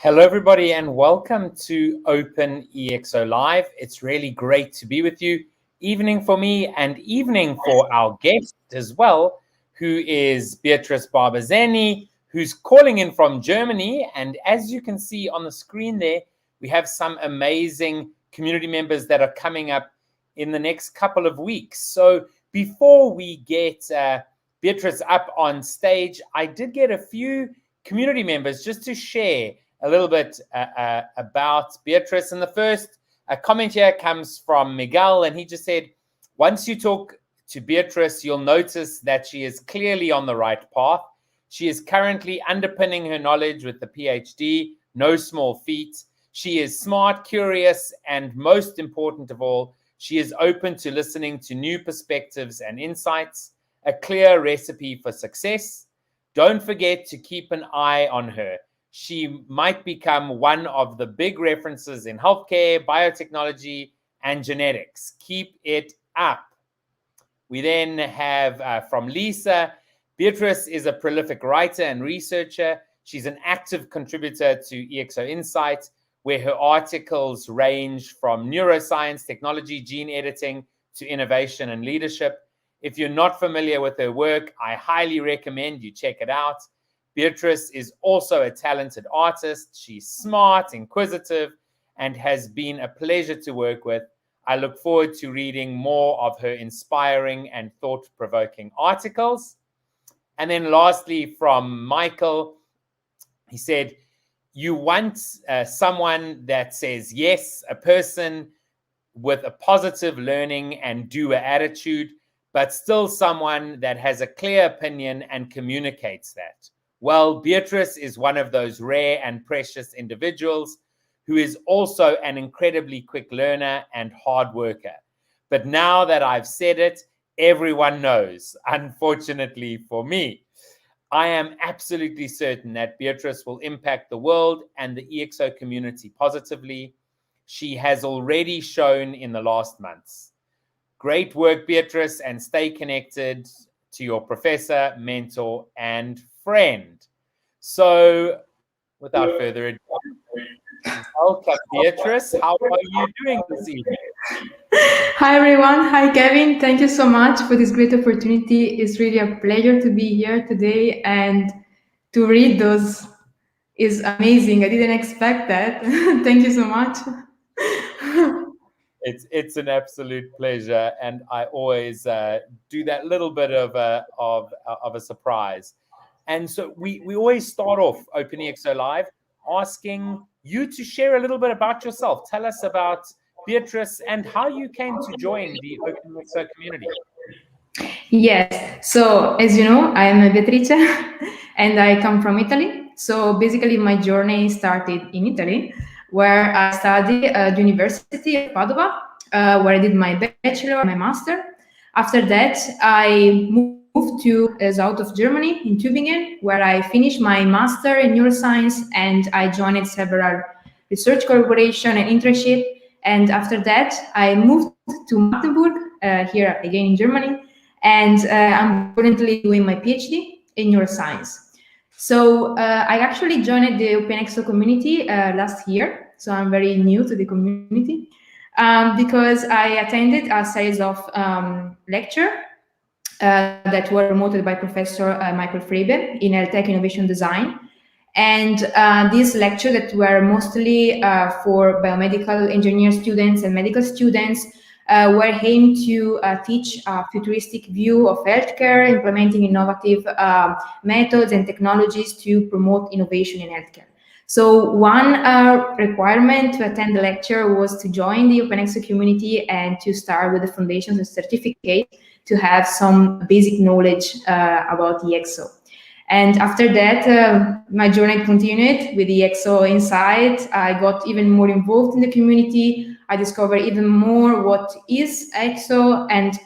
Hello, everybody, and welcome to OpenExO Live. It's really great to be with you. Evening for me and evening for our guest as well, who is Beatrice Barbazzeni, who's calling in from Germany. And as you can see on the screen there, we have some amazing community members that are coming up in the next couple of weeks. So before we get Beatrice up on stage, I did get a few community members just to share a little bit about Beatrice. And the first comment here comes from Miguel, and he just said, once you talk to Beatrice, you'll notice that she is clearly on the right path. She is currently underpinning her knowledge with the PhD, no small feat. She is smart, curious, and most important of all, she is open to listening to new perspectives and insights, a clear recipe for success. Don't forget to keep an eye on her. She might become one of the big references in healthcare, biotechnology, and genetics. Keep it up. We then have from Lisa, Beatrice is a prolific writer and researcher. She's an active contributor to ExO Insight, where her articles range from neuroscience, technology, gene editing, to innovation and leadership. If you're not familiar with her work, I highly recommend you check it out. Beatrice is also a talented artist. She's smart, inquisitive, and has been a pleasure to work with. I look forward to reading more of her inspiring and thought-provoking articles. And then lastly, from Michael, he said, you want someone that says yes, a person with a positive learning and doer attitude, but still someone that has a clear opinion and communicates that. Well, Beatrice is one of those rare and precious individuals who is also an incredibly quick learner and hard worker. But now that I've said it, everyone knows, unfortunately for me. I am absolutely certain that Beatrice will impact the world and the ExO community positively. She has already shown in the last months. Great work, Beatrice, and stay connected to your professor, mentor, and friend. So, without further ado, welcome, Beatrice. How are you doing this evening? Hi, everyone. Hi, Kevin. Thank you so much for this great opportunity. It's really a pleasure to be here today, and to read those is amazing. I didn't expect that. Thank you so much. It's an absolute pleasure, and I always do that little bit of a surprise. And so we always start off OpenExO Live asking you to share a little bit about yourself. Tell us about Beatrice and how you came to join the OpenExO community. Yes. So, as you know, I'm Beatrice, and I come from Italy. So, basically, my journey started in Italy, where I studied at the University of Padova, where I did my bachelor, my master. After that, I moved to south of Germany, in Tübingen, where I finished my master in neuroscience, and I joined several research collaboration and internship. And after that, I moved to Magdeburg, here again in Germany, and I'm currently doing my PhD in neuroscience. So I actually joined the OpenExO community last year, so I'm very new to the community, because I attended a series of lectures that were promoted by Professor Michael Frebe in Health Tech Innovation Design. And these lectures that were mostly for biomedical engineer students and medical students were aimed to teach a futuristic view of healthcare, implementing innovative methods and technologies to promote innovation in healthcare. So one requirement to attend the lecture was to join the OpenExO community and to start with the foundations and certificate to have some basic knowledge about the ExO. And after that, my journey continued with the ExO Insight. I got even more involved in the community. I discovered even more what is ExO and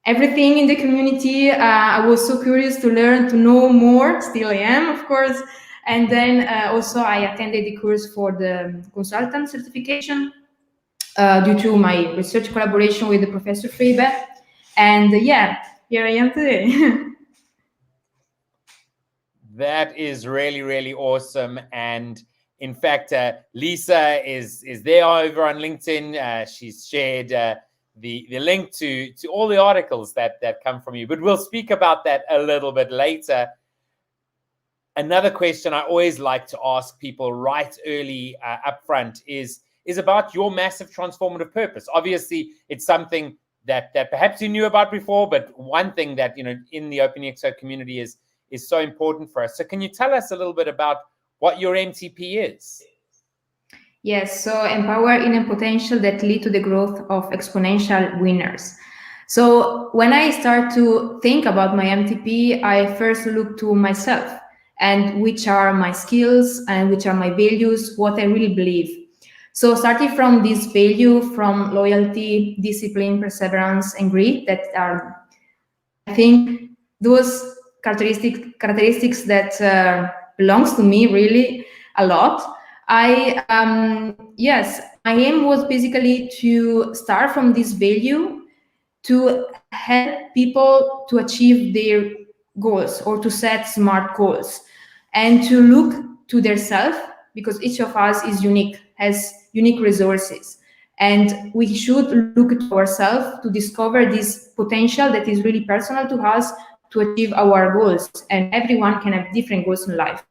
everything in the community. I was so curious to learn, to know more. Still I am, of course. And then also I attended the course for the consultant certification due to my research collaboration with the Professor Frebe. And yeah, here I am today. That is really, really awesome. And In fact, Lisa is there over on LinkedIn. She's shared the link to all the articles that come from you. But we'll speak about that a little bit later. Another question I always like to ask people right early up front is about your massive transformative purpose. Obviously, it's something that perhaps you knew about before, but one thing that, in the OpenExO community is so important for us. So can you tell us a little bit about what your MTP is? Yes, so empower inner potential that lead to the growth of exponential winners. So when I start to think about my MTP, I first look to myself and which are my skills and which are my values, what I really believe. So starting from this value, from loyalty, discipline, perseverance, and grit, that are, I think, those characteristics that belongs to me really a lot. Yes, my aim was basically to start from this value to help people to achieve their goals or to set smart goals and to look to their self, because each of us is unique, has unique resources. And we should look to ourselves to discover this potential that is really personal to us to achieve our goals. And everyone can have different goals in life.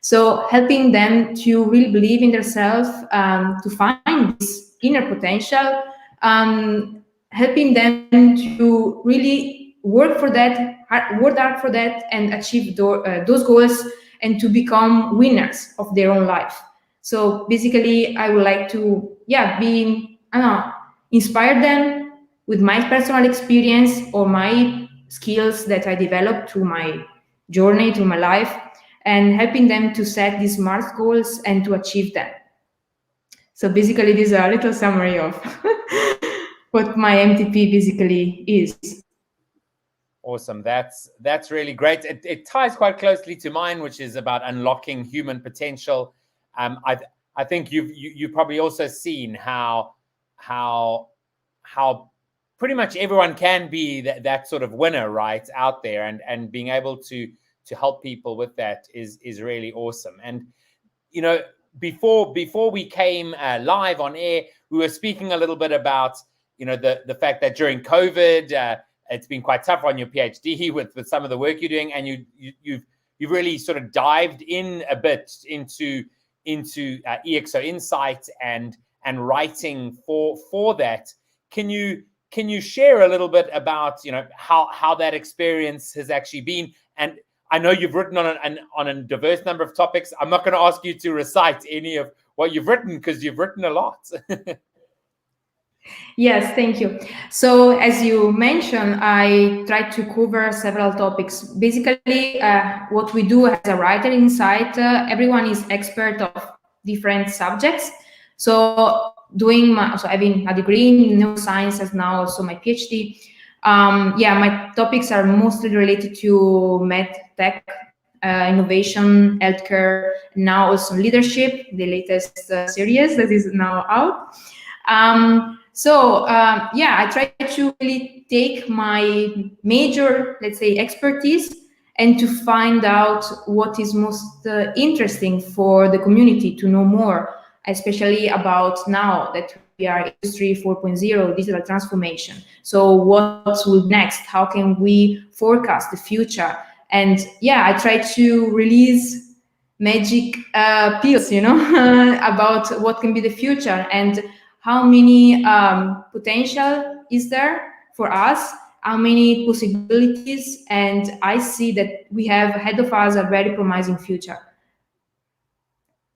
So helping them to really believe in themselves, to find this inner potential, helping them to really work for that, work hard for that, and achieve those goals, and to become winners of their own life. So basically, I would like to, inspire them with my personal experience or my skills that I developed through my journey, through my life, and helping them to set these smart goals and to achieve them. So basically, this is a little summary of what my MTP basically is. Awesome. That's really great. It ties quite closely to mine, which is about unlocking human potential. I think you've probably also seen how pretty much everyone can be that sort of winner, right, out there, and being able to help people with that is really awesome. And before we came live on air, we were speaking a little bit about the fact that during COVID, it's been quite tough on your PhD with some of the work you're doing, and you've really sort of dived in a bit into ExO Insight and writing for that. Can you share a little bit about how that experience has actually been? And I know you've written on a diverse number of topics. I'm not going to ask you to recite any of what you've written, because you've written a lot. Yes, thank you. So as you mentioned, I tried to cover several topics. Basically, what we do as a writer in Insight, everyone is expert of different subjects. So having a degree in neuroscience as now also my PhD. My topics are mostly related to med tech, innovation, healthcare, now also leadership, the latest series that is now out. I try to really take my major, let's say, expertise and to find out what is most interesting for the community to know more, especially about now that we are Industry 4.0, digital transformation. So what will next? How can we forecast the future? And I try to release magic pills, about what can be the future and how many potential is there for us, how many possibilities, and I see that we have ahead of us a very promising future.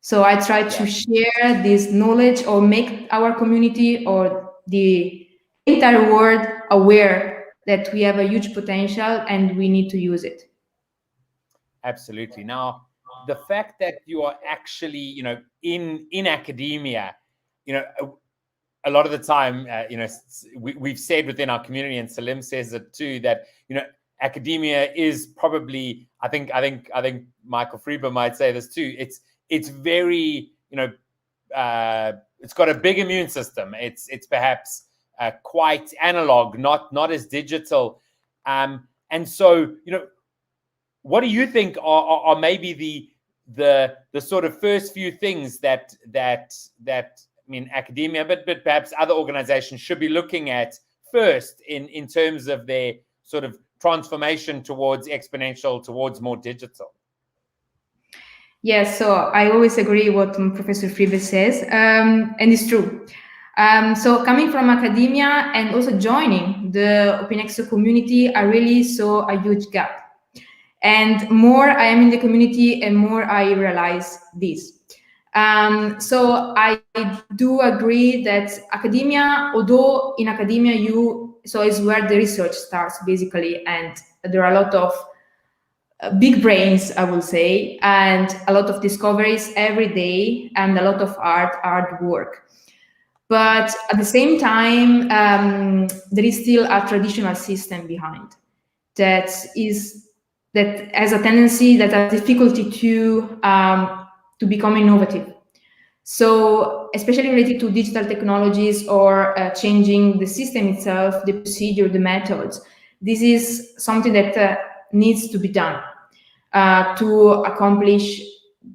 So I try to share this knowledge or make our community or the entire world aware that we have a huge potential and we need to use it. Absolutely. Now, the fact that you are actually, in academia, a lot of the time, we've said within our community, and Salim says it too, that academia is probably, I think Michael Friedman might say this too. It's very, it's got a big immune system. It's perhaps quite analog, not as digital, and so what do you think are maybe the sort of first few things that I mean, academia, but perhaps other organizations should be looking at first in terms of their sort of transformation towards exponential, towards more digital? Yes, so I always agree what Professor Friebe says, and it's true. So coming from academia and also joining the OpenExO community, I really saw a huge gap. And more I am in the community and more I realize this. So I do agree that academia, although in academia so is where the research starts basically, and there are a lot of big brains, I will say, and a lot of discoveries every day and a lot of hard work. But at the same time, there is still a traditional system behind that has a tendency, that has difficulty to become innovative. So especially related to digital technologies or changing the system itself, the procedure, the methods, this is something that needs to be done to accomplish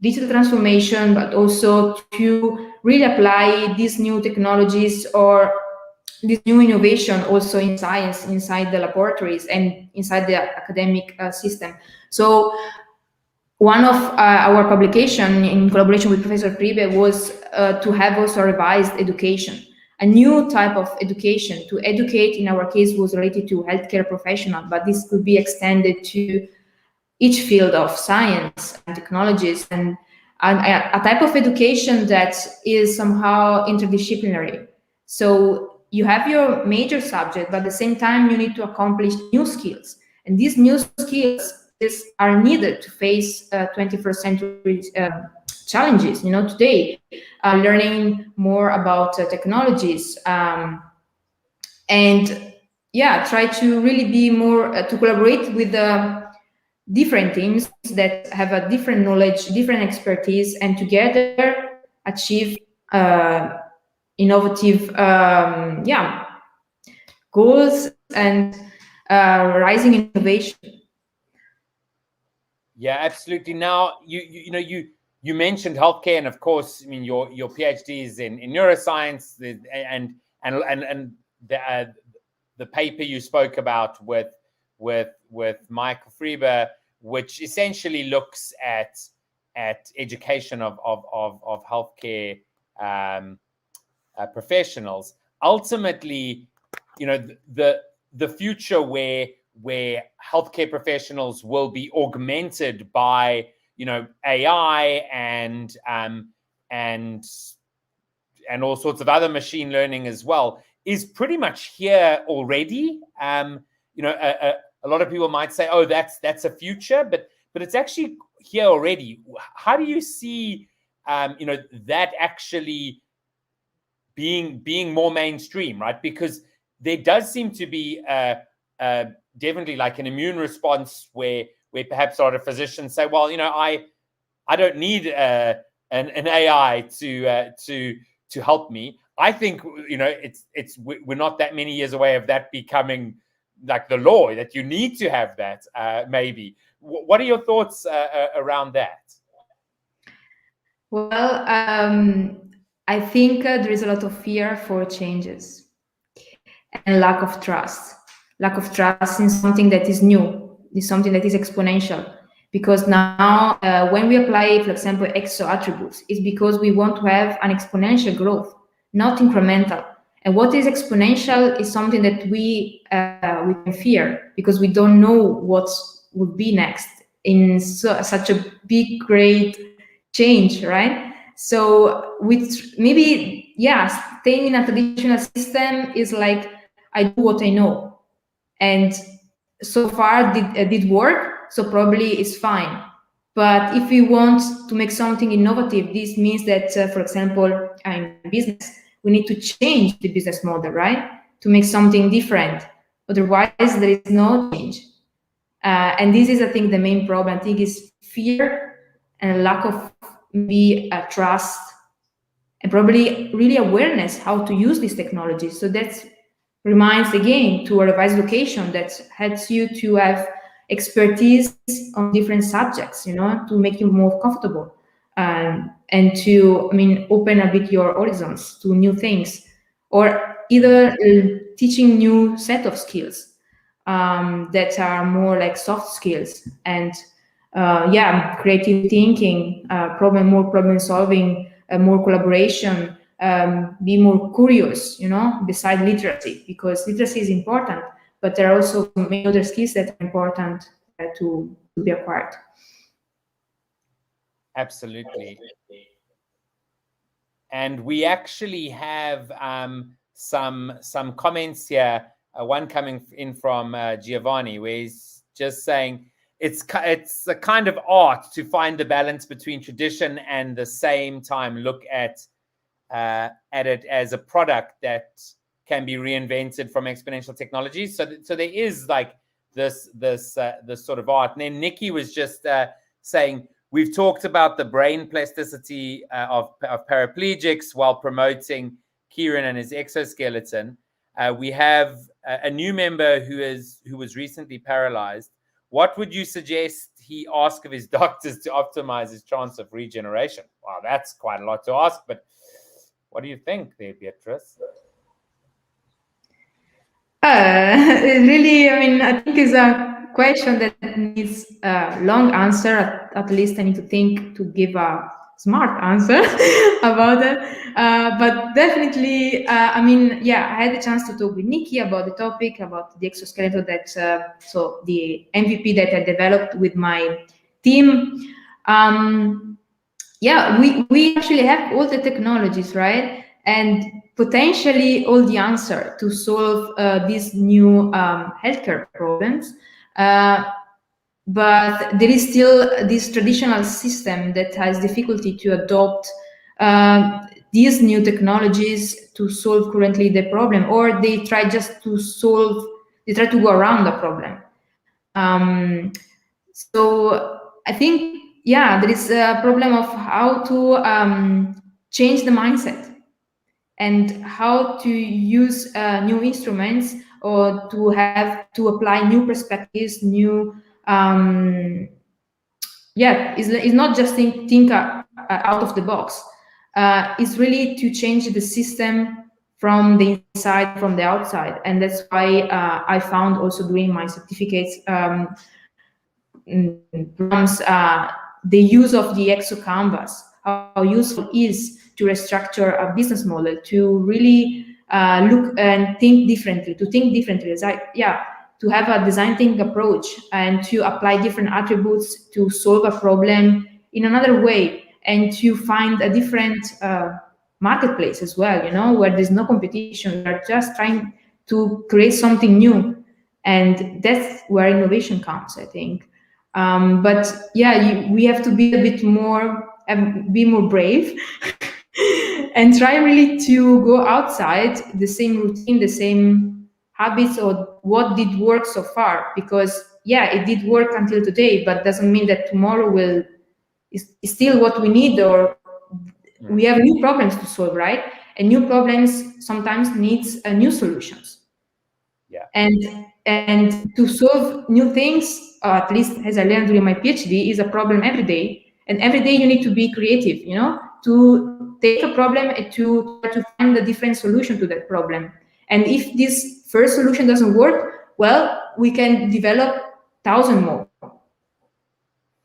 digital transformation, but also to really apply these new technologies or this new innovation also in science, inside the laboratories and inside the academic system. So one of our publication in collaboration with Professor Priebe was to have also revised education, a new type of education. To educate, in our case, was related to healthcare professional, but this could be extended to each field of science and technologies, and a type of education that is somehow interdisciplinary. So you have your major subject, but at the same time you need to accomplish new skills, and these new skills are needed to face 21st century challenges. You know, today learning more about technologies, and yeah, try to really be more to collaborate with the different teams that have a different knowledge, different expertise, and together achieve innovative goals and rising innovation. Yeah, absolutely. Now, you mentioned healthcare, and of course, I mean your PhD is in neuroscience, and the paper you spoke about with Michael Friebe, which essentially looks at education of healthcare professionals. Ultimately, you know, the future where healthcare professionals will be augmented by, you know, AI and all sorts of other machine learning as well, is pretty much here already. You know, a lot of people might say, "Oh, that's a future," but it's actually here already. How do you see, you know, that actually being more mainstream, right? Because there does seem to be definitely like an immune response where perhaps a lot of physicians say, "Well, you know, I don't need an AI to help me." I think, you know, we're not that many years away of that becoming like the law, that you need to have that. Maybe. What are your thoughts around that? Well, I think there is a lot of fear for changes and lack of trust in something that is new, is something that is exponential. Because now, when we apply, for example, ExO attributes, it's because we want to have an exponential growth, not incremental. And what is exponential is something that we can fear, because we don't know what would be next in such a big, great change, right? So with maybe, yeah, staying in a traditional system is like, I do what I know, and so far did work, so probably it's fine. But if we want to make something innovative, this means that, for example, in business, we need to change the business model, right? To make something different. Otherwise, there is no change. And this is, I think, the main problem. I think is fear and lack of maybe trust, and probably really awareness how to use these technologies. So that reminds again to a revised education that helps you to have expertise on different subjects, you know, to make you more comfortable, and to, I mean, open a bit your horizons to new things, or either teaching new set of skills that are more like soft skills, and yeah, creative thinking, more problem solving, more collaboration, be more curious, you know, beside literacy, because literacy is important, but there are also many other skills that are important to be acquired. Absolutely. And we actually have some comments here. One coming in from Giovanni, where he's just saying it's a kind of art to find the balance between tradition and the same time look at it as a product that can be reinvented from exponential technology. So there is like this sort of art. And then Nikki was just saying, we've talked about the brain plasticity of paraplegics while promoting Kieran and his exoskeleton. We have a new member who was recently paralyzed. What would you suggest he ask of his doctors to optimize his chance of regeneration? Wow, that's quite a lot to ask, but what do you think there, Beatrice? Really, I mean, I think it's a question that needs a long answer. At least I need to think to give a smart answer about it. But definitely, I mean, yeah, I had the chance to talk with Nikki about the topic, about the exoskeleton that, so the MVP that I developed with my team. Yeah, we actually have all the technologies, right? And potentially all the answer to solve these new healthcare problems. But there is still this traditional system that has difficulty to adopt these new technologies to solve currently the problem, or they try just to solve, they try to go around the problem. So I think, yeah, there is a problem of how to change the mindset and how to use new instruments, or to apply new perspectives, new yeah, it's not just think out of the box. It's really to change the system from the inside, from the outside, and that's why I found also doing my certificates programs, the use of the ExO canvas, how useful it is to restructure a business model, to really look and think differently, to have a design thinking approach and to apply different attributes to solve a problem in another way, and to find a different marketplace as well, you know, where there's no competition. We're just trying to create something new, and that's where innovation comes, I think. But yeah, we have to be a bit more, be more brave and try really to go outside the same routine, the same habits, or what did work so far. Because yeah, it did work until today, but doesn't mean that tomorrow is still what we need, or we have new problems to solve, right? And new problems sometimes needs new solutions. Yeah. And to solve new things, at least as I learned during my PhD, is a problem every day. And every day you need to be creative, you know, to take a problem and to try to find a different solution to that problem. And if this first solution doesn't work, well, we can develop 1,000 more.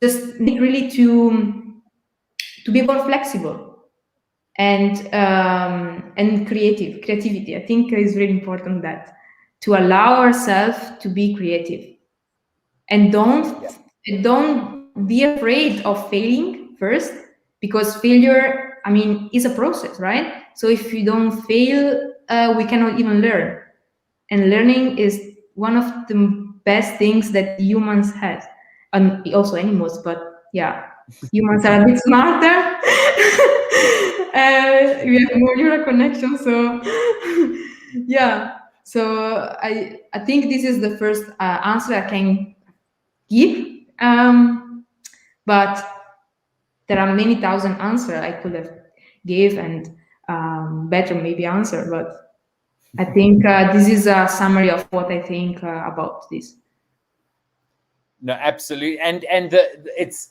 Just need really to be more flexible and creativity. I think is really important, that to allow ourselves to be creative, and don't be afraid of failing first, because failure, I mean, is a process, right? So if you don't fail, we cannot even learn, and learning is one of the best things that humans have, and also animals, but yeah, humans are a bit smarter. We have more neural connections, so yeah. So I think this is the first answer I can give, but there are many thousand answers I could have gave, and better maybe answer, but I think this is a summary of what I think about this. No, absolutely. And it's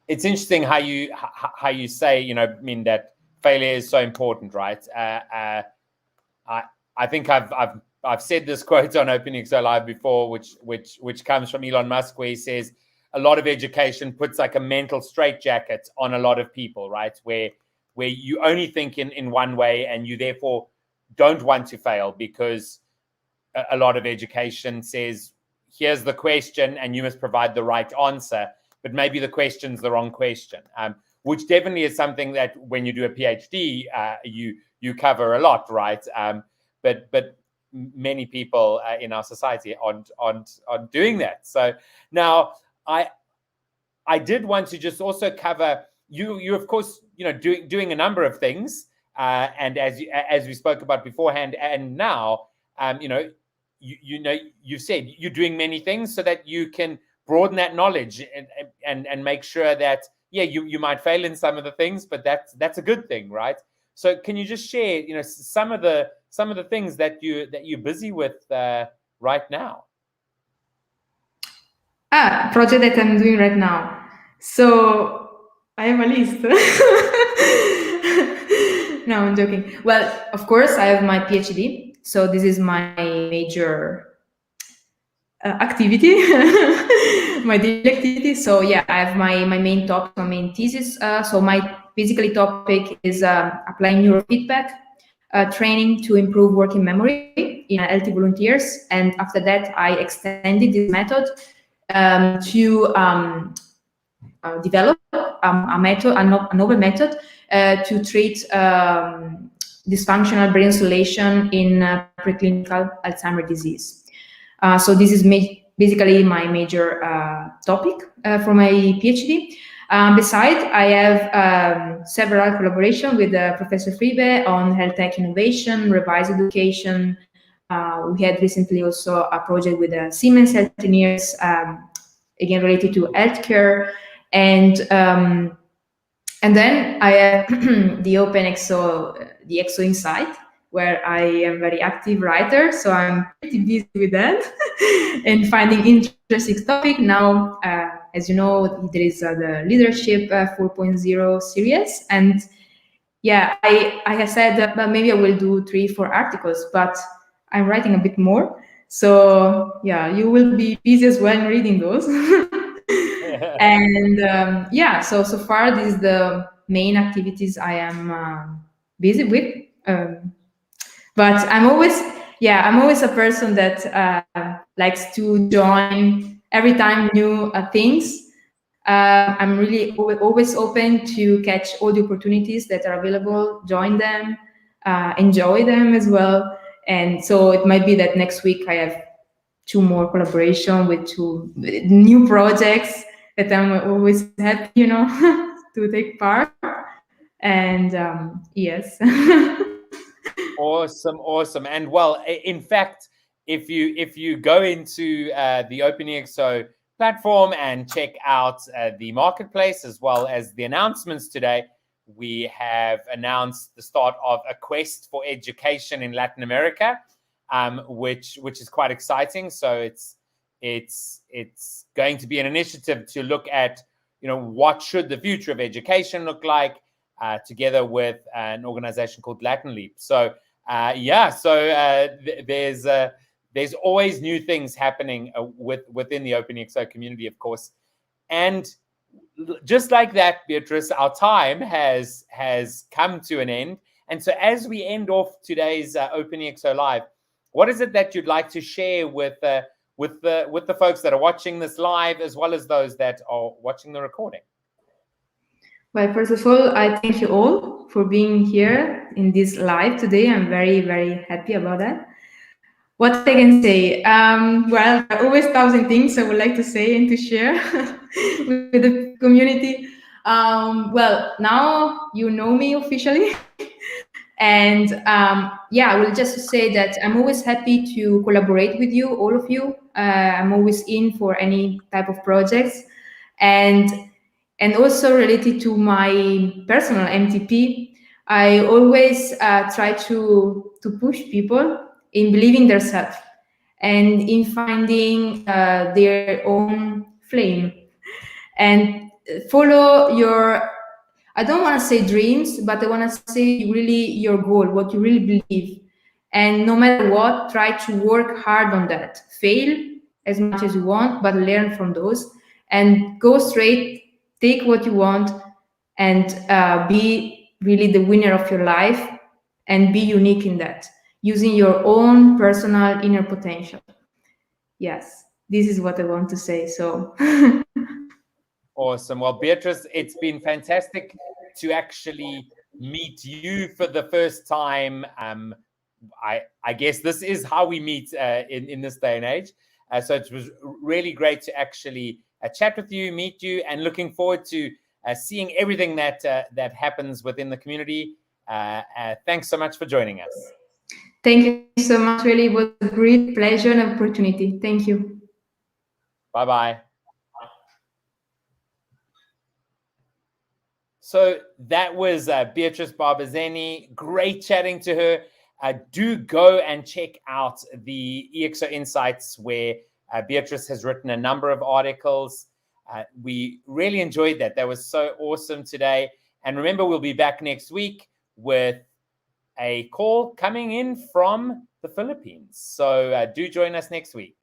interesting how you say, you know, I mean, that failure is so important, right? I think I've said this quote on OpenExO Live before, which comes from Elon Musk, where he says a lot of education puts like a mental straitjacket on a lot of people, right? Where you only think in one way, and you therefore don't want to fail, because a lot of education says, here's the question and you must provide the right answer, but maybe the question's the wrong question, which definitely is something that when you do a PhD, you cover a lot, right? But many people in our society aren't doing that. So now I did want to just also cover you of course, you know, doing a number of things, and as we spoke about beforehand, and now you know, you've said you're doing many things so that you can broaden that knowledge and make sure that, yeah, you might fail in some of the things, but that's a good thing, right? So can you just share, you know, some of the things that you're busy with right now? Project that I'm doing right now. So I have a list. No, I'm joking. Well, of course, I have my PhD. So this is my major activity, my daily activity. So yeah, I have my main topic, my main thesis. So my basically topic is applying neurofeedback training to improve working memory in healthy volunteers. And after that, I extended this method to develop a novel method to treat dysfunctional brain oscillation in preclinical Alzheimer's disease. So this is basically my major topic for my PhD. Besides, I have several collaborations with Professor Friebe on health tech innovation, revised education. We had recently also a project with Siemens Healthineers, again related to healthcare, and then I have the OpenExO, the ExO Insight, where I am very active writer, so I'm pretty busy with that and finding interesting topic. Now, as you know, there is the Leadership 4.0 series, and yeah, I have said that maybe I will do 3-4 articles, but I'm writing a bit more. So yeah, you will be busy as well in reading those. And yeah, so far this is the main activities I am busy with. But I'm always a person that likes to join every time new things. I'm really always open to catch all the opportunities that are available, join them, enjoy them as well. And so it might be that next week I have 2 more collaboration with 2 new projects that I'm always happy, you know, to take part. And yes. Awesome. And well, in fact, if you go into the OpenExO platform and check out the marketplace as well as the announcements today, we have announced the start of a quest for education in Latin America, which is quite exciting. So it's going to be an initiative to look at, you know, what should the future of education look like, together with an organization called Latin Leap. So there's always new things happening within the OpenExO community, of course. And just like that, Beatrice, our time has come to an end. And so as we end off today's OpenExO Live, what is it that you'd like to share with the folks that are watching this live, as well as those that are watching the recording? Well, first of all, I thank you all for being here in this live today. I'm very, very happy about that. What I can say? Well, there are always 1,000 things I would like to say and to share with the community. Well, now you know me officially. And yeah, I will just say that I'm always happy to collaborate with you, all of you. I'm always in for any type of projects. And also related to my personal MTP, I always try to push people in believing themselves. and in finding their own flame, and follow your, I don't want to say dreams, but I want to say really your goal, what you really believe. And no matter what, try to work hard on that. Fail as much as you want, but learn from those and go straight, take what you want, and be really the winner of your life and be unique in that, using your own personal inner potential. Yes, this is what I want to say. So Awesome. Well, Beatrice, it's been fantastic to actually meet you for the first time. I guess this is how we meet in this day and age. So it was really great to actually chat with you, meet you, and looking forward to seeing everything that that happens within the community. Thanks so much for joining us. thank you so much. Really, it was a great pleasure and opportunity. Thank you. Bye-bye. So that was Beatrice Barbazzeni. Great chatting to her. Do go and check out the ExO Insights, where Beatrice has written a number of articles. We really enjoyed that. That was so awesome today. And remember, we'll be back next week with a call coming in from the Philippines. So do join us next week.